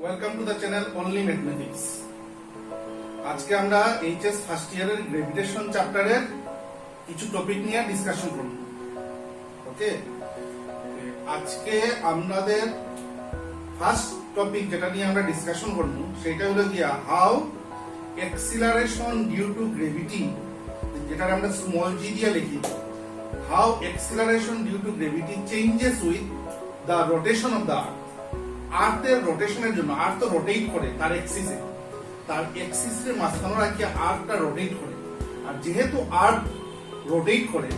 Welcome to the channel only mathematics. আজকে আমরা HS first ইয়ারের গ্রেভিটেশন চ্যাপ্টারের কিছু টপিক নিয়ে ডিসকাশন করব। ওকে, আজকে আমাদের ফার্স্ট টপিক যেটা নিয়ে আমরা ডিসকাশন করব সেটা হলো গিয়া how acceleration due to gravity, যেটা আমরা স্মল জি দিয়ে লিখি, how acceleration due to gravity changes with the rotation of the আর্থের রোটেশনের জন্য। আর্থ তো রোটেট করে তার এক্সিসে, তার এক্সিসের মাঝখানে রাখিয়া আর্থটা রোটেট করে। আর যেহেতু আর্থ রোটেট করে,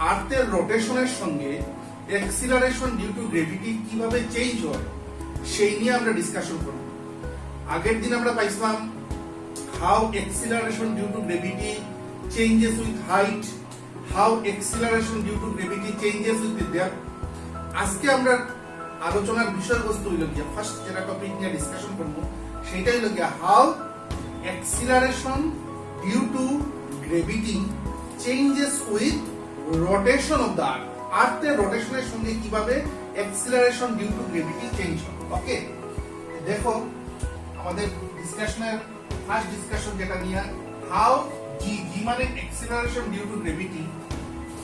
আর্থের রোটেশনের সঙ্গে এক্সিলারেশন ডিউ টু গ্রেভিটি কিভাবে চেঞ্জ হয় সেই নিয়ে আমরা ডিসকাশন করব। আগের দিন আমরা পাইছিলাম how acceleration due to gravity changes with height, how acceleration due to gravity changes with depth. আজকে আমরা আলোচনার বিষয়বস্তু হইল গিয়া ফার্স্ট যেটা টপিক নিয়ে ডিসকাশন করব সেটা হইল গিয়া how acceleration due to gravity changes with rotation of the earth. আর্থের রোটেশনের সঙ্গে কিভাবে acceleration due to gravity change হয়। ওকে, দেখো আমাদের ডিসকাশনের ফার্স্ট ডিসকাশন যেটা নিয়ে হাউ জি মানে acceleration due to gravity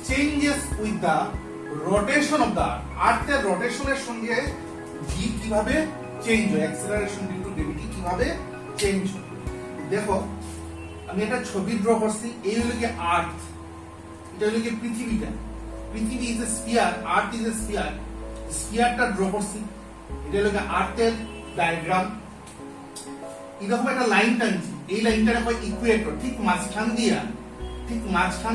changes with the rotation of the আর্থের রোটেশনের সঙ্গে জি কিভাবে চেঞ্জ হয়, এক্সিলারেশন ডিউ টু গ্রেভিটি কিভাবে চেঞ্জ হয়। দেখো আমি একটা ছবি ড্র করছি, এই হলো কি আর্থ, এটা হলো কি পৃথিবীটা। পৃথিবী is a sphere, earth is a sphere. স্ফিয়ারটা ড্র করছি, এটা হলো কি আর্থের ডায়াগ্রাম। এরকম একটা লাইন টানছি, এই লাইনটার হয় ইকুয়েটর। ঠিক মাঝখান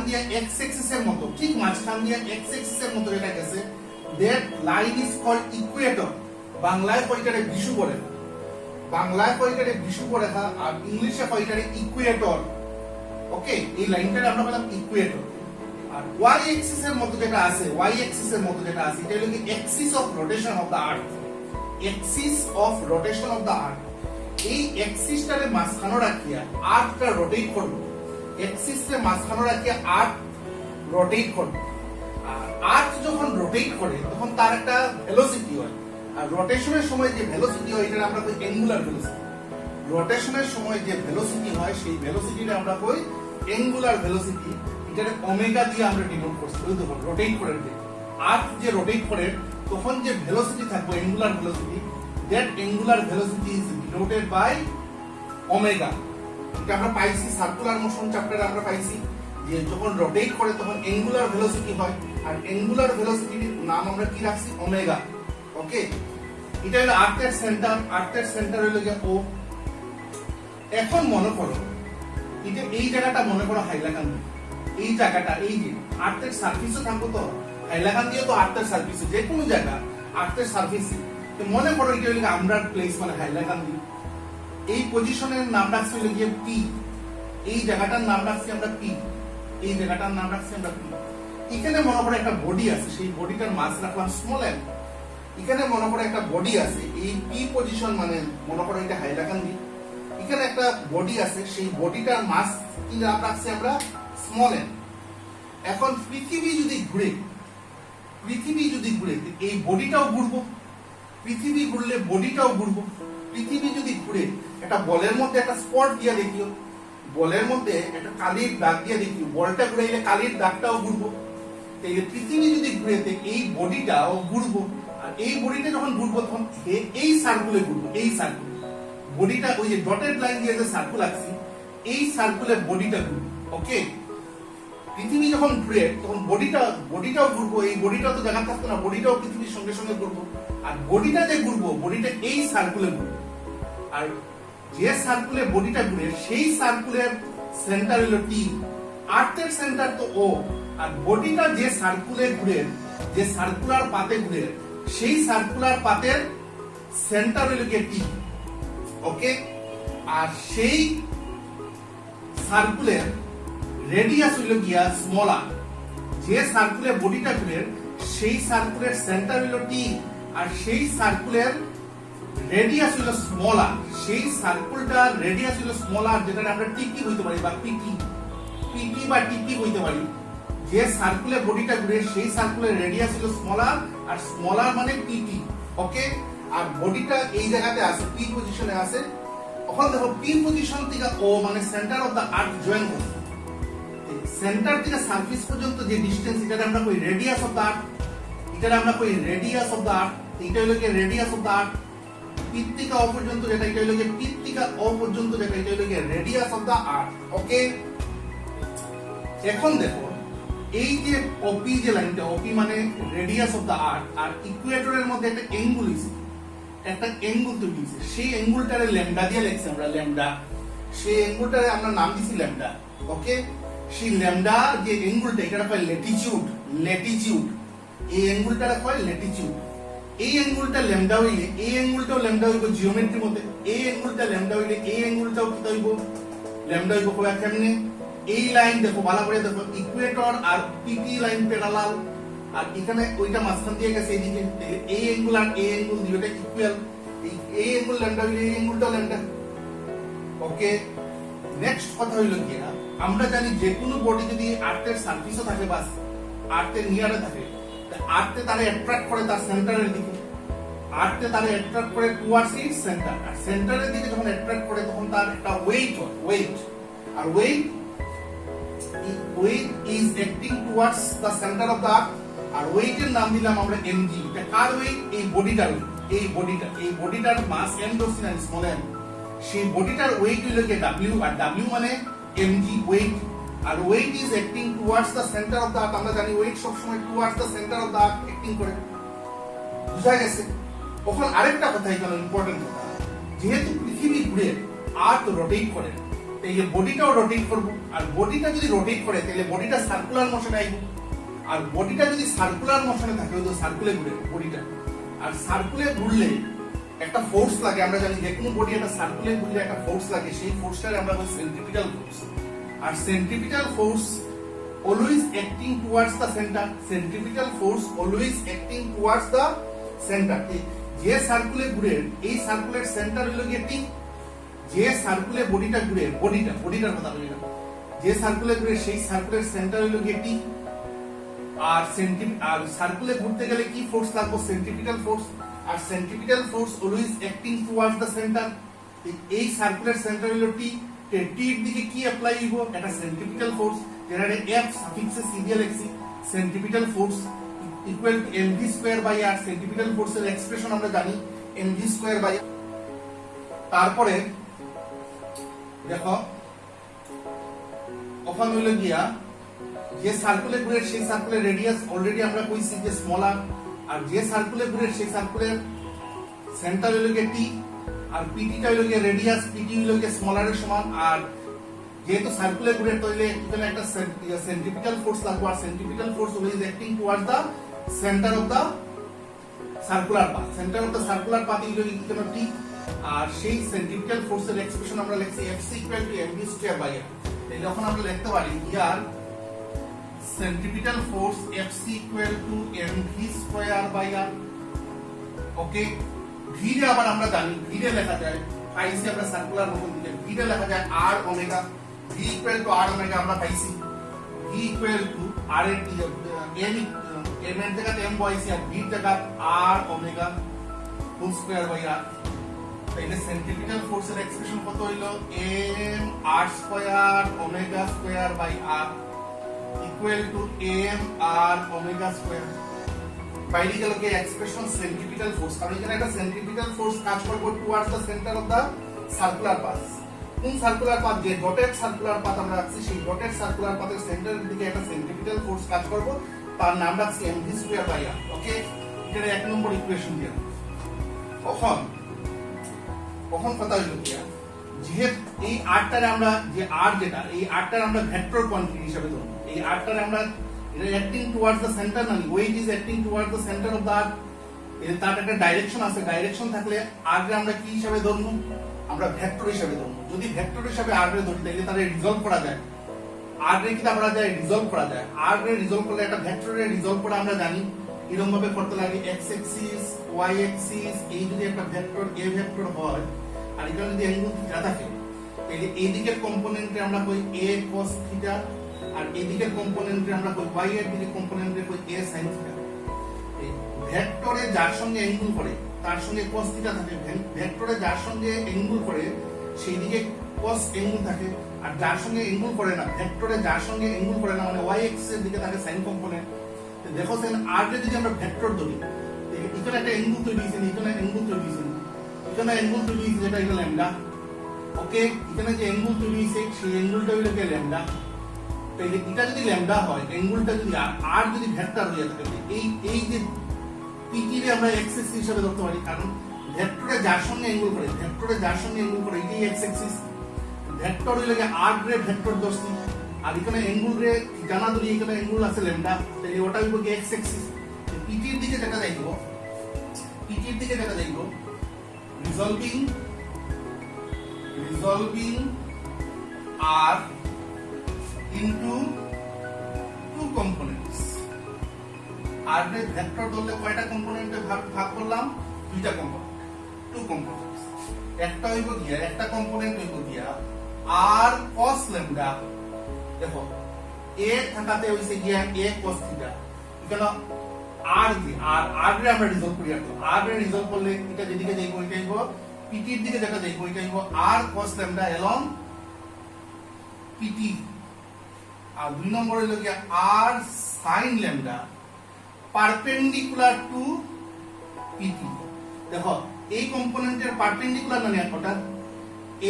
দিয়া এক্স এক্সিস এর মতো, ঠিক মাঝখান দিয়া এক্স এক্সিস এর মতো এটা গেছে। That line is called equator. বাংলায় কয়টারে বিষুবরেখা, বাংলায় কয়টারে বিষুবরেখা, আর ইংলিশে কয়টারে ইকুয়েটর। ওকে, এই লাইনটারে আমরা বললাম ইকুয়েটর। আর ওয়াই এক্সিস এর মতো যেটা আছে, এটা হলো কি axis of rotation of the earth. Axis of rotation of the আর্থ, এই এক্সিসটারে মাঝখানে রাখিয়া আর্থটা রোটেট করবে। এক্সিসে মাঝখানে রাখিয়া আর্থ রোটেট করবে। আর আর্থ যখন রোটেট করে তখন তার একটা ভেলোসিটি হয়। আর রোটেশনের সময় যে ভেলোসিটি হয় এটা আমরা কই অ্যাঙ্গুলার ভেলোসিটি। রোটেশনের সময় যে ভেলোসিটি হয় সেই ভেলোসিটিটা আমরা কই অ্যাঙ্গুলার ভেলোসিটি। এটাকে ওমেগা দিয়ে আমরা ডিনোট করছি। ওই দেখুন রোটেট করে, আর্থ যে রোটেট করে তখন যে ভেলোসিটি থাকবে angular velocity, that angular velocity is denoted by omega. এটা আমরা পাইছি সার্কুলার মোশন চ্যাপ্টারে, আমরা পাইছি যে যখন রোটেট করে তখন অ্যাঙ্গুলার ভেলোসিটি হয়, আর অ্যাঙ্গুলার ভেলোসিটির নাম আমরা কি রাখছি ওমেগা। ওকে, এটা হলো আর্থের সেন্টার। আর্থের সেন্টার হলো গিয়ে ও। এখন মনে করো এটা এই জায়গাটা মনে করো হাইলাকান্দি, এই জায়গাটা, এই যে আর্থের সারফেসও থাকবো তো হাইলাকান্দিও তো আর্থের সারফেস, যে কোনো জায়গা আর্থের সারফেস। মনে করো এটা হলো আমরা প্লেস মানে হাইলাকান্দি। এই পজিশনের নাম রাখছি হলো গিয়ে পি, এই জায়গাটার নাম রাখছি আমরা পি, এই জায়গাটার নাম রাখছি আমরা পি। এখানে মনে করো একটা বডি আছে, সেই বডিটার মাস রাখলাম স্মল এম। এখানে মনে করো একটা বডি আছে, এই পি পজিশন মানে মনে করো এটা হাইলাকান্দি। এখানে একটা বডি আছে, সেই বডিটার মাস কি নাম রাখছি আমরা স্মল এম। এখন পৃথিবী যদি ঘুরে এই বডিটাও ঘুরবো, পৃথিবী ঘুরলে বডিটাও ঘুরবো। পৃথিবী যদি ঘুরে একটা বলের মধ্যে একটা স্পট দিয়ে দেখিও, বলের মধ্যে একটা কালির দাগ দিয়ে দেখিও, বলটা ঘুরাইলে কালির দাগটাও ঘুরবো। পৃথিবী যদি ঘুরে এই বডিটাও ঘুরবো, আর এই বডিটা যখন ঘুরবো তখন এই সার্কুলে ঘুরবো। এই সার্কুল বডিটা, ওই যে ডটেড লাইন দিয়ে যে সার্কুল আঁকছি, এই সার্কুলে বডিটা ঘুরবো। ওকে, পৃথিবী যখন ঘুরে তখন বডিটাও ঘুরবো। এই বডিটা তো জায়গা থাকতো না, বডিটাও পৃথিবীর সঙ্গে সঙ্গে ঘুরবো। আর বডিটা যে ঘুরবো, বডিটা এই সার্কুলে ঘুরবো। আর যে সার্কুলে বডিটা ঘুরে সেই সার্কুলের সেন্টার হলো টি। আর্থের সেন্টার তো ও, আর বডিটা যে সার্কুলে ঘুরে, যে সার্কুলার পাতে ঘুরে, সেই সার্কুলার পাতের সেন্টার হলো কি টি। ওকে, আর সেই সার্কুলের রেডিয়াস হইল গিয়া স্মল আর। যে সার্কুলে বডিটা ঘুরে সেই সার্কুলের সেন্টার হইল টি, আর সেই সার্কুলের রেডিয়াস হইল স্মল আর। সেই সার্কুলটার রেডিয়াস হইল স্মল আর, যেটা আমরা টিপি হইতে পারি বা পিটি বা টিপি হইতে পারি। যে সার্কুলে বডিটা ঘুরে সেই সার্কুলের রেডিয়াস হইল স্মল আর, আর স্মল আর মানে পিটি। ওকে, আর বডিটা এই জায়গাতে আছে, পি পজিশনে আছে। এখন দেখো পি পজিশন থেকে ও মানে centre of the earth join করছে, সেন্টার থেকে সারফেস পর্যন্ত যে ডিসটেন্স, এটা আমরা কই রেডিয়াস অফ দা আর্থ, এটা আমরা কই রেডিয়াস অফ দা আর্থ। এটা হলো কি radius of the earth, P থেকে ও পর্যন্ত যেটা, এটা হলো কি পি থেকে ও পর্যন্ত যেটা, এটা হলো কি রেডিয়াস অফ দা আর্থ। ওকে, এখন দেখো এই যে ওপি যে লাইনটা, ওপি মানে রেডিয়াস অফ দা আর্থ, আর ইকুয়েটরের মধ্যে একটা অ্যাঙ্গেল হইছে, একটা অ্যাঙ্গেল তৈরি হইছে, সেই অ্যাঙ্গেলটারে ল্যামডা দিয়ে লিখছি আমরা, ল্যামডা। সেই অ্যাঙ্গেলটারে আমরা নাম দিছি ল্যামডা। ওকে, সেই ল্যামডা যে অ্যাঙ্গেলটা, এটা কয় ল্যাটিটিউড, ল্যাটিটিউড। এই অ্যাঙ্গেলটারে কয় ল্যাটিটিউড। এই অ্যাঙ্গেলটা ল্যামডা হইলে এই অ্যাঙ্গেলটাও ল্যামডা হইব জিওমেট্রির মধ্যে। এই অ্যাঙ্গেলটা ল্যামডা হইলে এই অ্যাঙ্গেলটাও কি হইব, ল্যামডা হইব। কয় কেমনে? এই লাইন দেখো ভালো করে দেখো, ইকুয়েটর আর পিটি লাইন প্যারালাল, আর এখানে ওইটা মাঝখান দিয়ে গেছে এইদিকে, এই অ্যাঙ্গেল আর এই অ্যাঙ্গেল দুইটা ইকুয়াল। এই অ্যাঙ্গেল ল্যামডা হইলে এই অ্যাঙ্গেলটাও ল্যামডা। ওকে, নেক্সট কথা হইল কি, আমরা জানি যে কোনো বডি যদি আর্থের সারফেসে থাকে বা আর্থের নিয়ারে থাকে, আর্থে তারে অ্যাট্রাক্ট করে তার সেন্টারের দিকে, আর্থে তারে অ্যাট্রাক্ট করে টুয়ার্ডস ইটস সেন্টার। আর সেন্টারের দিকে যখন অ্যাট্রাক্ট করে তখন তার একটা ওয়েট হয়, ওয়েট। আর weight is acting towards the centre of the earth, আর ওয়েটের নাম দিলাম আমরা mg। এটা কার ওয়েট? এই বডিটার, এই বডিটার মাস m ধরছি না, স্মল m। সেই বডিটার ওয়েট হইল কি w, আর w মানে mg, ওয়েট। আর weight is acting towards the centre of the earth. আমরা জানি ওয়েট সব সময় towards the centre of the earth acting করে। বুঝা গেছে? তখন আরেকটা কথা এখানে ইম্পর্টেন্ট কথা, যেহেতু পৃথিবী ঘুরে আর্থ রোটেট করে, এই যে বডিটাও রোটেট করবো, আর বডিটা যদি রোটেট করে তাহলে বডিটা সার্কুলার মোশনে আইব। আর বডিটা যদি সার্কুলার মোশনে থাকে, ওই তো সার্কুলে ঘুরে বডিটা, আর সার্কুলে ঘুরলে একটা ফোর্স লাগে। আমরা জানি যে কোনো বডি একটা সার্কুলে ঘুরলে একটা ফোর্স লাগে, সেই ফোর্সটাকে আমরা বলি সেন্ট্রিপিটাল ফোর্স। আর centripetal force always acting towards the centre, centripetal force always acting towards the centre. যে সার্কুলে ঘুরে, এই সার্কুলের সেন্টার হলো গিয়ে টি। যে সার্কুলে বডিটা ঘুরে, বডিটার কথা বলি না, যে সার্কুলে ঘুরে সেই সার্কুলের সেন্টার হলো গিয়ে টি। আর সার্কুলে ঘুরতে গেলে কি ফোর্স লাগবে? Centripetal force. আর centripetal force always acting towards the centre. এই সার্কুলার সেন্টার হলো টি, টির দিকে কি অ্যাপ্লাই হইব? একটা সেন্ট্রিপিটাল ফোর্স, যেটা এফ সাফিক্সে সিরিয়াল এক্সি, centripetal force equal to mv square by r। Centripetal ফোর্সের এক্সপ্রেশন আমরা জানি mv স্কয়ার বাই r। তারপরে দেখো ওখান হইল গিয়া যে সার্কুলে ঘুরে সেই সার্কুলের রেডিয়াস অলরেডি আমরা কইছি যে স্মল r, আর যে সার্কুলে ঘুরে সেই সার্কুলের সেন্টার হইল গিয়ে টি, আর পিটিটা হইল গিয়ে রেডিয়াস, পিটি হইল গিয়ে স্মল r এর সমান। আর যেহেতু সার্কুলে ঘুরে তাহলে এখানে একটা সেন্ট্রিপিটাল ফোর্স লাগবে, আর centripetal force always acting towards the centre of the circular path. Centre of the circular path is equal to T. আর সেই সেন্ট্রিপিটাল ফোর্সের এক্সপ্রেশন আমরা লিখছি Fc equal to mv square by r। তাহলে যখন আমরা লিখতে পারি here centripetal force Fc equal to mv square by r। Okay, V রে আবার আমরা জানি, ভি রে লেখা যায় পাইছি আমরা সার্কুলার মোশন দিলে, ভি রে লেখা যায় r omega. V equal to r omega আমরা পাইছি, ভি ইকুয়াল টু r এর m এর জায়গাতে m বসাইছি, আর v এর জায়গাতে r omega whole square by r। তাহলে সেন্ট্রিপিটাল ফোর্সের এক্সপ্রেশন কত হইল? m r square omega square by r equal to m r ওমেগা স্কয়ার। বাইরে গেল কি এক্সপ্রেশন সেন্ট্রিপিটাল ফোর্স, কারণ এখানে একটা সেন্ট্রিপিটাল ফোর্স কাজ করবে towards the centre of the circular path. কোন সার্কুলার পাথ? যে ডটেড সার্কুলার পাথ আমরা রাখছি, সেই ডটেড সার্কুলার পাথের সেন্টারের দিকে একটা সেন্ট্রিপিটাল ফোর্স কাজ করবে, তার নাম রাখছি mv স্কয়ার বাই r। ওকে, এটা এক নম্বর ইকুয়েশন দিয়ে। কখন কথা হইল কি, যেহেতু এই আরটারে আমরা যে আর যেটা, এই আরটারে আমরা ভেক্টর কোয়ান্টিটি হিসেবে ধরব। এই আরটারে আমরা এটা অ্যাক্টিং টুয়ার্ডস দা সেন্টার, না weight is acting towards the centre of the earth. এর তার একটা ডাইরেকশন আছে, ডাইরেকশন থাকলে আর রে আমরা কি হিসাবে ধরব? আমরা ভেক্টর হিসাবে ধরব। যদি ভেক্টর হিসাবে আর রে ধরি তাহলে তারে রিজলভ করা যায়। আর রে কি করা যায়? রিজলভ করা যায়। আর রে রিজলভ করলে একটা ভেক্টরে রিজলভ করা আমরা জানি এরকম ভাবে করতে লাগে, x অ্যাক্সিস y অ্যাক্সিস, এই যদি একটা ভেক্টর a ভেক্টর হয় আর এখানে যদি অ্যাঙ্গেল থিটা থাকে, তাহলে এই দিকের কম্পোনেন্টে আমরা কই a cos থিটা, আর এই দিকের কম্পোনেন্টে আমরা কই y এর দিকের কম্পোনেন্টে কই a sin থিটা। ভেক্টরে যার সঙ্গে অ্যাঙ্গেল করে তার সঙ্গে cos থিটা থাকে, ভেক্টরে যার সঙ্গে অ্যাঙ্গেল করে সেই দিকে cos অ্যাঙ্গেল থাকে, আর যার সঙ্গে অ্যাঙ্গেল করে না, ভেক্টরে যার সঙ্গে অ্যাঙ্গেল করে না মানে y axis এর দিকে থাকে sin কম্পোনেন্ট। দেখো সেন r কে যদি আমরা ভেক্টর ধরি, এখানে একটা অ্যাঙ্গেল তৈরি হয়েছে, এখানে অ্যাঙ্গেল তৈরি হয়েছে, এখানে অ্যাঙ্গেল তৈরি হয়েছে, যেটা হলো ল্যামডা। ওকে, এখানে যে অ্যাঙ্গেল তৈরি হয়েছে সেই অ্যাঙ্গেলটা হলো কি ল্যামডা। তো এটা যদি ল্যামডা হয়, অ্যাঙ্গেলটা যদি r যদি ভেক্টর হয়ে থাকে, এই যে PT রে আমরা x axis হিসেবে ধরতে পারি, কারণ ভেক্টরে যার সঙ্গে অ্যাঙ্গেল করে, ভেক্টরে যার সঙ্গে অ্যাঙ্গেল করে এটাই x axis। ভেক্টর হইলে কি r রে ভেক্টর ধরছি, আর এখানে অ্যাঙ্গেল রে থিটা না ধরি, এখানে অ্যাঙ্গেল আছে ল্যামডা, তাহলে ওটা হইব কি x axis। PT এর দিকে যেটা যাইব, PT এর দিকে যেটা যাইব, resolving r into two components। r রে ভেক্টর ধরলে কয়টা কম্পোনেন্টে ভাগ করলাম? দুইটা কম্পোনেন্ট, টু কম্পোনেন্টস। একটা হইব গিয়া, একটা কম্পোনেন্ট হইব গিয়া r cos lambda। দেখো a থাকাতে হইছে গিয়া a cos theta, এখানে r রে আমরা রিজলভ করি, আর r রে রিজলভ করলে এটা যেদিকে যাইব ওইটা হইব PT এর দিকে যেটা যাইব ওইটা হইব r cos lambda along PT। আর দুই নম্বর হইল গিয়া r sin lambda perpendicular to PT। দেখো এই কম্পোনেন্টের পারপেন্ডিকুলার মানে ওটা,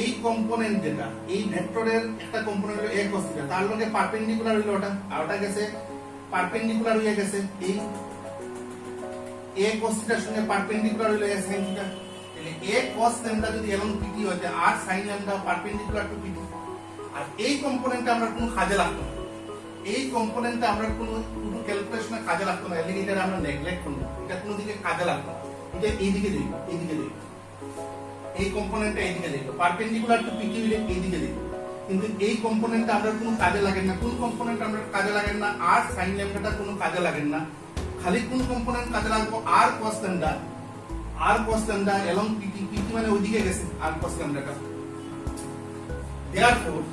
এই কম্পোনেন্ট যেটা এই ভেক্টরের একটা কম্পোনেন্ট হলো a cos theta, তার লগে পারপেন্ডিকুলার হইলো ওটা, আর ওটা গেছে পারপেন্ডিকুলার হয়ে গেছে এই a cos theta এর সঙ্গে পারপেন্ডিকুলার হইলো a sin theta। তাহলে a cos lambda যদি along PT হয় তাহলে r sin lambda perpendicular to PT। আর এই কম্পোনেন্টটা আমরা কোনো কাজে লাগতো না, এই কম্পোনেন্টটা আমরা কোনো ক্যালকুলেশনে কাজে লাগতো না, এর এটা আমরা নেগলেক্ট করব, এটা কোনো দিকে কাজে লাগতো না, এটা এইদিকে যাইব, এইদিকে যাইব, এই কম্পোনেন্টটা এইদিকে যাইব, পারপেন্ডিকুলার টু PT হইলে এইদিকে যাইব। কিন্তু এই কম্পোনেন্টটা আমরা কোনো কাজে লাগে না, কোন কম্পোনেন্ট আমরা কাজে লাগে না? r sin lambda কোনো কাজে লাগে না, খালি কোন কম্পোনেন্ট কাজে লাগবে? r cos lambda along PT মানে ওইদিকে গেছে r cos lambda টা। therefore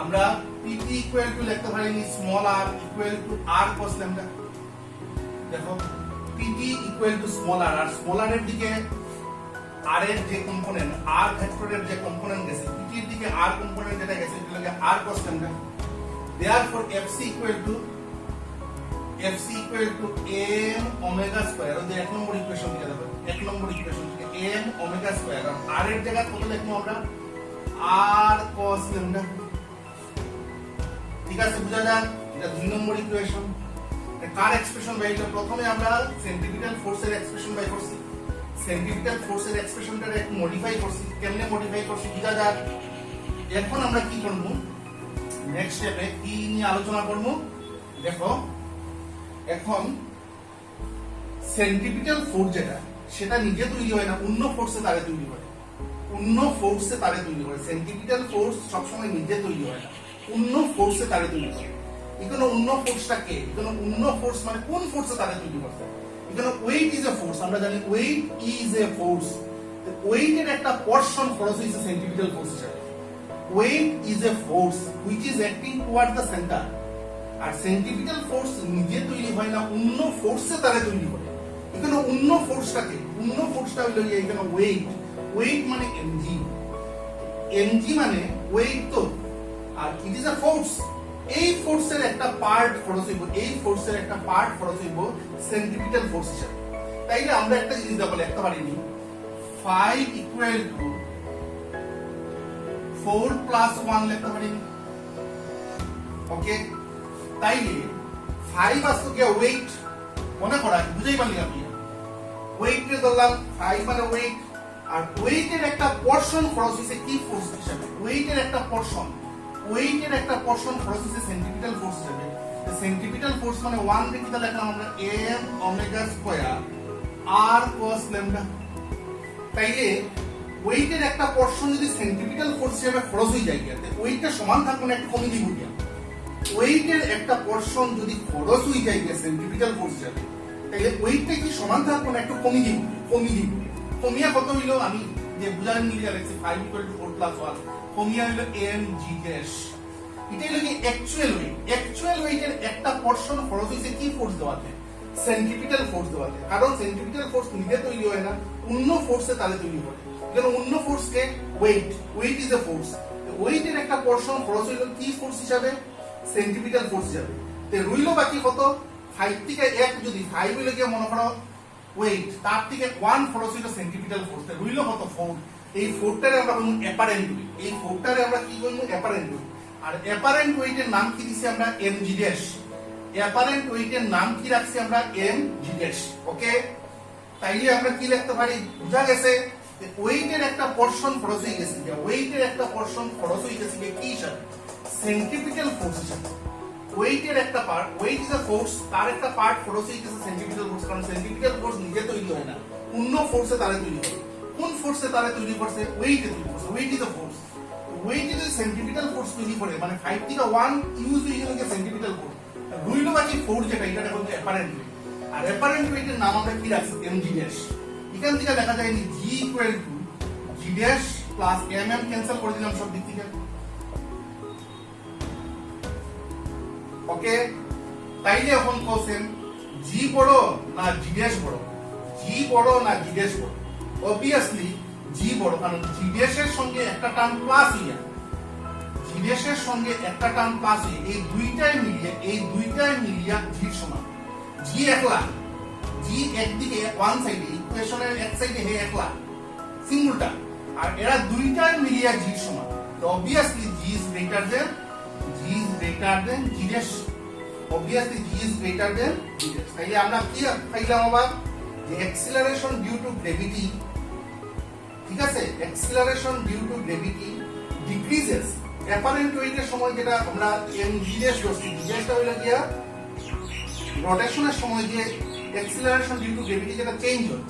আমরা PT ইকুয়াল টু লিখতে পারি small r equal to r cos lambda। দেখো PT equal to small r, আর স্মল r এর দিকে r এর যে কম্পোনেন্ট, r ভেক্টরের যে কম্পোনেন্ট গেছে, PT এর দিকে r কম্পোনেন্ট যেটা গেছে সেটা লাগে r cos lambda। therefore FC equal to m omega square, ওই যে এক নম্বর ইকুয়েশন থেকে দেখো, এক নম্বর ইকুয়েশন থেকে m ওমেগা স্কয়ার, আর r এর জায়গা কত লিখবো আমরা? r cos lambda। ঠিক আছে, বুঝা যায়? এটা দুই নম্বর ইকুয়েশন। কার এক্সপ্রেশন বাই করব? প্রথমে আমরা সেন্ট্রিপিটাল ফোর্সের এক্সপ্রেশন বাই করছি, সেন্ট্রিপিটাল ফোর্সের এক্সপ্রেশনটা একটু মডিফাই করছি। কেমনে মডিফাই করছি বুঝা যায়? এখন আমরা কি করব, নেক্সট স্টেপে কি নিয়ে আলোচনা করব? দেখো এখন সেন্ট্রিপিটাল ফোর্স যেটা, সেটা নিজে তৈরি হয় না, অন্য ফোর্সে তারে তৈরি হয়, অন্য ফোর্সে তারে তৈরি হয়। সেন্ট্রিপিটাল ফোর্স সবসময় নিজে তৈরি হয় না, অন্য ফোর্সে তারে তৈরি হয়। এখানে অন্য ফোর্সটা কে? এখানে অন্য ফোর্স মানে কোন ফোর্সে তারে তৈরি করতে? এখানে ওয়েট ইজ এ ফোর্স, আমরা জানি ওয়েট ইজ এ ফোর্স। ওয়েটের একটা পোরশন খরচ হইছে সেন্ট্রিপিটাল ফোর্স হিসেবে। Weight is a force which is acting toward the centre. আর সেন্ট্রিপিটাল ফোর্স নিজে তৈরি হয় না, অন্য ফোর্সে তারে তৈরি করে। এখানে অন্য ফোর্সটাকে, অন্য ফোর্সটা হইল এখানে ওয়েট, ওয়েট মানে mg, mg মানে ওয়েট তো, আর ইট ইজ আ ফোর্স। এই ফোর্সের একটা পার্ট খরচ হইব, এই ফোর্সের একটা পার্ট খরচ হইব সেন্ট্রিপিটাল ফোর্স হিসেবে। তাইলে আমরা একটা জিনিস দেখো লিখতে পারি 5 ইকুয়াল টু 4 প্লাস 1 লিখতে পারি। ওকে, তাইলে 5 আসতো কি ওয়েট, মনে করা বুঝাই পারলি আপনি, ওয়েট এর ধরলাম 5 মানে ওয়েট, আর ওয়েটের একটা পোরশন খরচ হইছে কি ফোর্স হিসেবে? ওয়েটের একটা পোরশন, ওয়েটের একটা পোরশন খরচ হইছে সেন্ট্রিপিটাল ফোর্স হিসেবে। সেন্ট্রিপিটাল ফোর্স মানে 1 রে কিটা লিখলাম আমরা m omega square r cos lambda। তাইলে ওয়েটের একটা পোরশন যদি সেন্ট্রিপিটাল ফোর্স হিসেবে খরচ হয়ে যায়, ওয়েটটা সমান থাকবে না, একটু কমে দিব কি? ওয়েটের একটা পোরশন যদি খরচ হয়ে যায় সেন্ট্রিপিটাল ফোর্স হিসেবে, তাহলে ওয়েটটা কি সমান থাকবে না, একটু কমে দিব, কমিয়া কত হইলো? আমি যে বুঝালেন লিখে রাখছি 5 ইকুয়াল টু 4 প্লাস 1, কমিয়া হইলো mg ড্যাশ। এটাই হলো কি অ্যাকচুয়াল ওয়েট। অ্যাকচুয়াল ওয়েটের একটা পোরশন খরচ হইছে কি ফোর্স দেওয়াতে? সেন্ট্রিপিটাল ফোর্স দেওয়া যায়, কারণ সেন্ট্রিপিটাল ফোর্স নিজে তৈরি হয় না, অন্য ফোর্সে তাহলে তৈরি হয়। যেন অন্য ফোর্সকে ওয়েট ইজ এ ফোর্স, ওয়েটের একটা পোরশন খরচ হইল কি ফোর্স হিসাবে, সেন্ট্রিপিটাল ফোর্স হিসাবে। তে রইল বাকি কত, 5 থেকে 1 যদি 5 হইলে গিয়ে মনে করো ওয়েট, তার থেকে 1 খরচ হইল সেন্ট্রিপিটাল ফোর্স, তে রইল কত 4। এই 4টারে আমরা বলবো অ্যাপারেন্ট ওয়েট, এই 4টারে আমরা কি বলবো অ্যাপারেন্ট ওয়েট। আর অ্যাপারেন্ট ওয়েটের নাম কি দিছি আমরা, mg ড্যাশ। অ্যাপারেন্ট ওয়েটের নাম কি রাখছি আমরা, mg ড্যাশ। ওকে, তাইলে আমরা কি লিখতে পারি, বুঝা গেছে ওয়েটের একটা পোরশন খরচ হয়ে গেছে, ওয়েটের একটা পোরশন খরচ হয়ে গেছে কি হিসাবে, সেন্ট্রিপিটাল ফোর্স হিসাবে। ওয়েটের একটা part, weight is a force, তার একটা পার্ট খরচ হয়ে গেছে সেন্ট্রিপিটাল ফোর্স, কারণ সেন্ট্রিপিটাল ফোর্স নিজে তৈরি হয় না, অন্য ফোর্সে তারা তৈরি হয়। কোন ফোর্সে তারা তৈরি করছে, ওয়েটে তৈরি করছে, ওয়েট ইজ আ ফোর্স। ওয়েটে যদি সেন্ট্রিপিটাল ফোর্স তৈরি করে মানে 5 থেকে 1 ইউজ হয়ে গেল সেন্ট্রিপিটাল ফোর্স, রইল বাকি 4 যেটা, এটা এখন অ্যাপারেন্ট ওয়েট। আর অ্যাপারেন্ট ওয়েটের নাম আমরা কি রাখছি, mg ড্যাশ। এখান থেকে দেখা যায় নি g equal to g dash plus mm cancel করে দিলাম সব দিক থেকে। ওকে, তাইলে এখন কোশ্চেন g বড় না g ড্যাশ বড়, g বড় না g ড্যাশ বড়? অবভিয়াসলি g বড়, কারণ g ড্যাশের সঙ্গে একটা টার্ম প্লাস হইয়া, g ড্যাশের সঙ্গে একটা টার্ম প্লাস হইয়া এই দুইটাই মিলিয়া g এর সমান। g একলা, g একদিকে ওয়ান সাইডে, ইকুয়েশনের এক সাইডে হে একলা সিঙ্গলটা, আর এরা দুইটাই মিলিয়া g এর সমান। তো obviously g is greater than g dash, obviously g is greater than g dash. তাইলে আমরা কি পাইলাম আবার, যে অ্যাক্সিলারেশন ডিউ টু গ্র্যাভিটি, ঠিক আছে, acceleration due to gravity decreases apparent ওয়েটের সময়, যেটা আমরা mg ড্যাশ ধরছি, g ড্যাশটা হইলো গিয়া রোটেশনের সময় যে অ্যাক্সিলারেশন ডিউ টু গ্র্যাভিটি যেটা